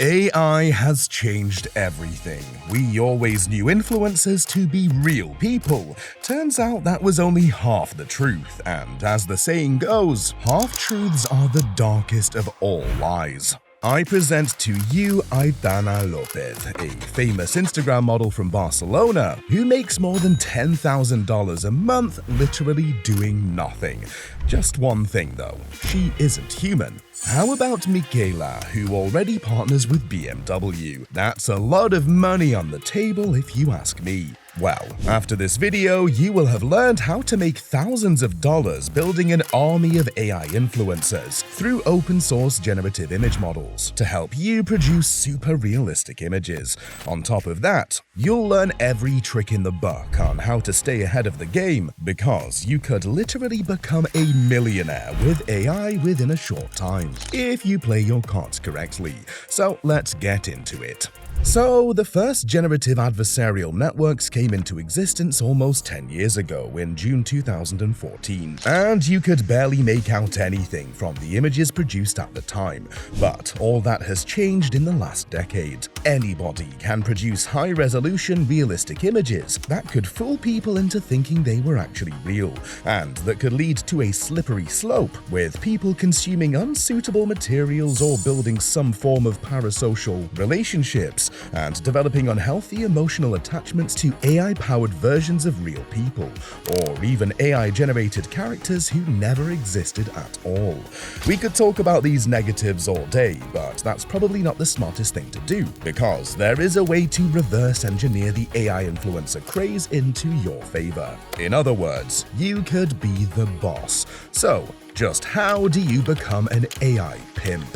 AI has changed everything. We always knew influencers to be real people. Turns out that was only half the truth, and as the saying goes, half-truths are the darkest of all lies. I present to you Aitana Lopez, a famous Instagram model from Barcelona who makes more than $10,000 a month literally doing nothing. Just one thing though, she isn't human. How about Michaela, who already partners with BMW? That's a lot of money on the table if you ask me. Well, after this video, you will have learned how to make thousands of dollars building an army of AI influencers through open-source generative image models to help you produce super realistic images. On top of that, you'll learn every trick in the book on how to stay ahead of the game, because you could literally become a millionaire with AI within a short time, if you play your cards correctly. So let's get into it. So, the first generative adversarial networks came into existence almost 10 years ago in June 2014, and you could barely make out anything from the images produced at the time. But all that has changed in the last decade. Anybody can produce high-resolution, realistic images that could fool people into thinking they were actually real, and that could lead to a slippery slope, with people consuming unsuitable materials or building some form of parasocial relationships, and developing unhealthy emotional attachments to AI-powered versions of real people, or even AI-generated characters who never existed at all. We could talk about these negatives all day, but that's probably not the smartest thing to do, because there is a way to reverse engineer the AI influencer craze into your favor. In other words, you could be the boss. So, just how do you become an AI pimp?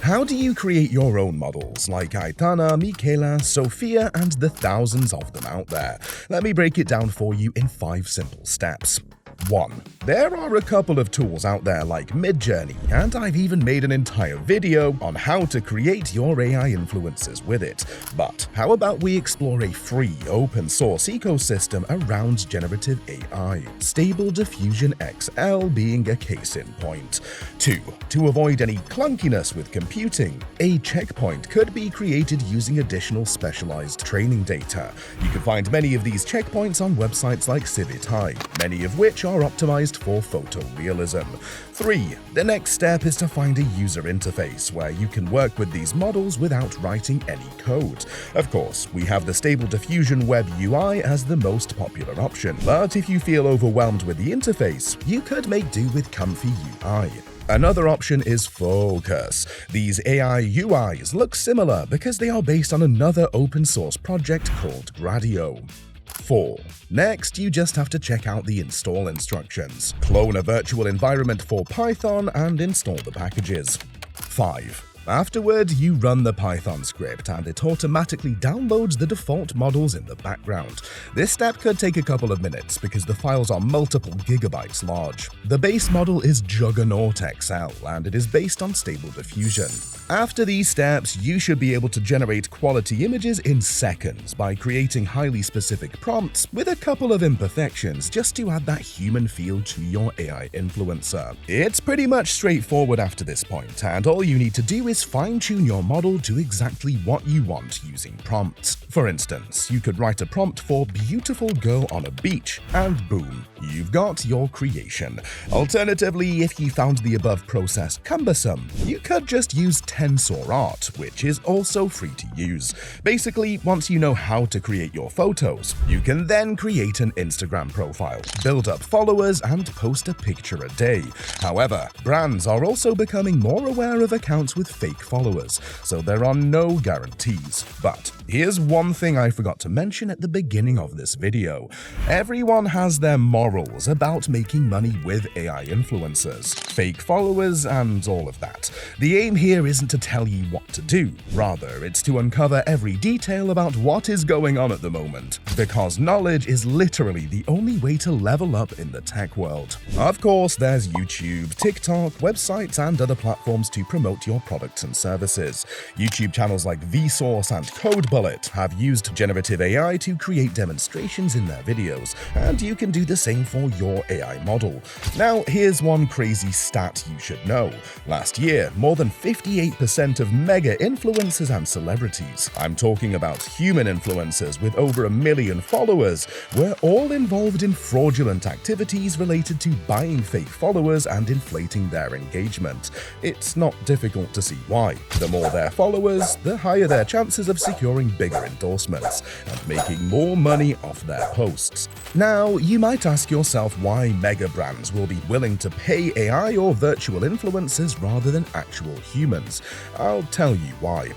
How do you create your own models like Aitana, Michaela, Sophia, and the thousands of them out there? Let me break it down for you in 5 simple steps. 1. There are a couple of tools out there like Midjourney, and I've even made an entire video on how to create your AI influencers with it. But how about we explore a free open source ecosystem around generative AI, Stable Diffusion XL being a case in point. 2. To avoid any clunkiness with computing, a checkpoint could be created using additional specialized training data. You can find many of these checkpoints on websites like Civitai, many of which are optimized for photorealism. 3. The next step is to find a user interface where you can work with these models without writing any code. Of course, we have the Stable Diffusion Web UI as the most popular option, but if you feel overwhelmed with the interface, you could make do with Comfy UI. Another option is Focus. These AI UIs look similar because they are based on another open source project called Gradio. 4. Next, you just have to check out the install instructions. Clone a virtual environment for Python and install the packages. 5. Afterward, you run the Python script and it automatically downloads the default models in the background. This step could take a couple of minutes because the files are multiple gigabytes large. The base model is Juggernaut XL and it is based on Stable Diffusion. After these steps, you should be able to generate quality images in seconds by creating highly specific prompts with a couple of imperfections just to add that human feel to your AI influencer. It's pretty much straightforward after this point, and all you need to do is fine-tune your model to exactly what you want using prompts. For instance, you could write a prompt for beautiful girl on a beach, and boom, you've got your creation. Alternatively, if you found the above process cumbersome, you could just use Tensor Art, which is also free to use. Basically, once you know how to create your photos, you can then create an Instagram profile, build up followers, and post a picture a day. However, brands are also becoming more aware of accounts with fake followers, so there are no guarantees. But here's one thing I forgot to mention at the beginning of this video. Everyone has their morals about making money with AI influencers, fake followers, and all of that. The aim here isn't to tell you what to do, rather it's to uncover every detail about what is going on at the moment, because knowledge is literally the only way to level up in the tech world. Of course, there's YouTube, TikTok, websites, and other platforms to promote your product products and services. YouTube channels like Vsauce and CodeBullet have used generative AI to create demonstrations in their videos, and you can do the same for your AI model. Now, here's one crazy stat you should know. Last year, more than 58% of mega influencers and celebrities, I'm talking about human influencers with over 1 million followers, were all involved in fraudulent activities related to buying fake followers and inflating their engagement. It's not difficult to see why. The more their followers, the higher their chances of securing bigger endorsements and making more money off their posts. Now, you might ask yourself why mega brands will be willing to pay AI or virtual influencers rather than actual humans. I'll tell you why.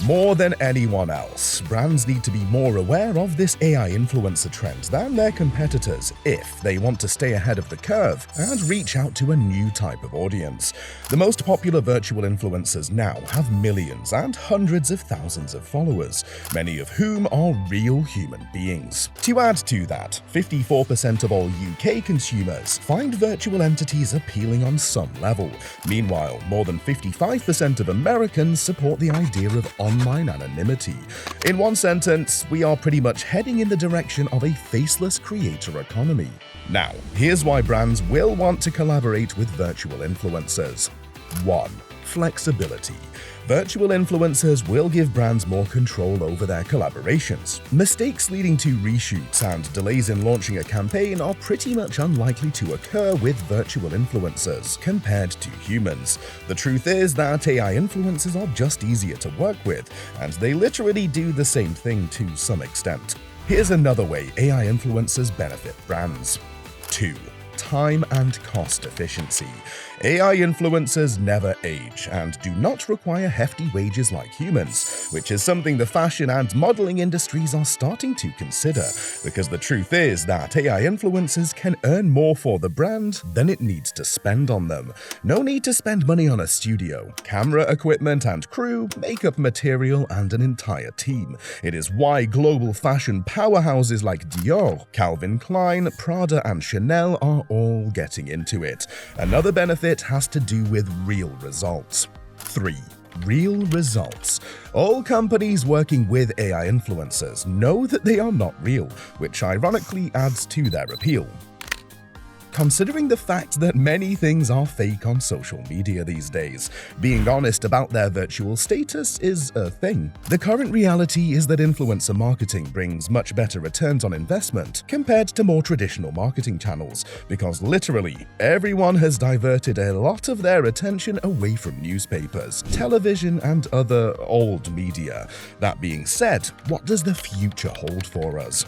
More than anyone else, brands need to be more aware of this AI influencer trend than their competitors if they want to stay ahead of the curve and reach out to a new type of audience. The most popular virtual influencers now have millions and hundreds of thousands of followers, many of whom are real human beings. To add to that, 54% of all UK consumers find virtual entities appealing on some level. Meanwhile, more than 55% of Americans support the idea of online anonymity. In one sentence, we are pretty much heading in the direction of a faceless creator economy. Now, here's why brands will want to collaborate with virtual influencers. 1. Flexibility. Virtual influencers will give brands more control over their collaborations. Mistakes leading to reshoots and delays in launching a campaign are pretty much unlikely to occur with virtual influencers compared to humans. The truth is that AI influencers are just easier to work with, and they literally do the same thing to some extent. Here's another way AI influencers benefit brands. 2. Time and cost efficiency. AI influencers never age and do not require hefty wages like humans, which is something the fashion and modeling industries are starting to consider, because the truth is that AI influencers can earn more for the brand than it needs to spend on them. No need to spend money on a studio, camera equipment and crew, makeup material, and an entire team. It is why global fashion powerhouses like Dior, Calvin Klein, Prada, and Chanel are all getting into it. Another benefit has to do with real results. 3. Real results. All companies working with AI influencers know that they are not real, which ironically adds to their appeal. Considering the fact that many things are fake on social media these days, being honest about their virtual status is a thing. The current reality is that influencer marketing brings much better returns on investment compared to more traditional marketing channels, because literally everyone has diverted a lot of their attention away from newspapers, television, and other old media. That being said, what does the future hold for us?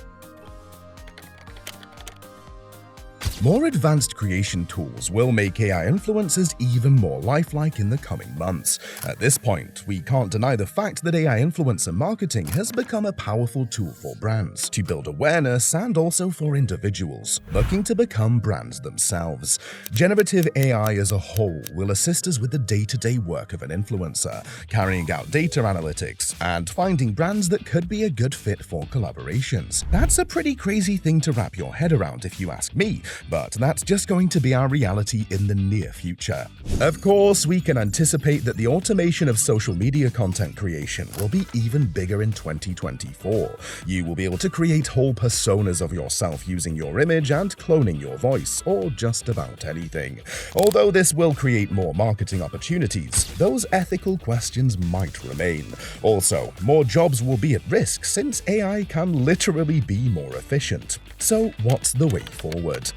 More advanced creation tools will make AI influencers even more lifelike in the coming months. At this point, we can't deny the fact that AI influencer marketing has become a powerful tool for brands to build awareness and also for individuals looking to become brands themselves. Generative AI as a whole will assist us with the day-to-day work of an influencer, carrying out data analytics and finding brands that could be a good fit for collaborations. That's a pretty crazy thing to wrap your head around if you ask me, but that's just going to be our reality in the near future. Of course, we can anticipate that the automation of social media content creation will be even bigger in 2024. You will be able to create whole personas of yourself using your image and cloning your voice, or just about anything. Although this will create more marketing opportunities, those ethical questions might remain. Also, more jobs will be at risk since AI can literally be more efficient. So what's the way forward?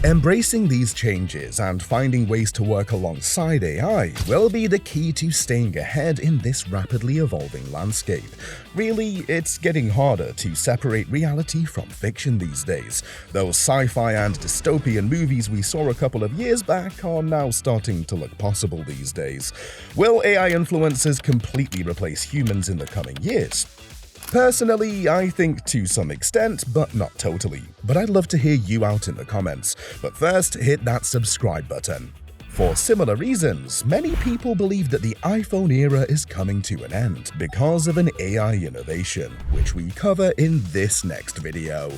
Embracing these changes and finding ways to work alongside AI will be the key to staying ahead in this rapidly evolving landscape. Really, it's getting harder to separate reality from fiction these days. Those sci-fi and dystopian movies we saw a couple of years back are now starting to look possible these days. Will AI influencers completely replace humans in the coming years? Personally, I think to some extent, but not totally. But I'd love to hear you out in the comments. But first, hit that subscribe button. For similar reasons, many people believe that the iPhone era is coming to an end because of an AI innovation, which we cover in this next video.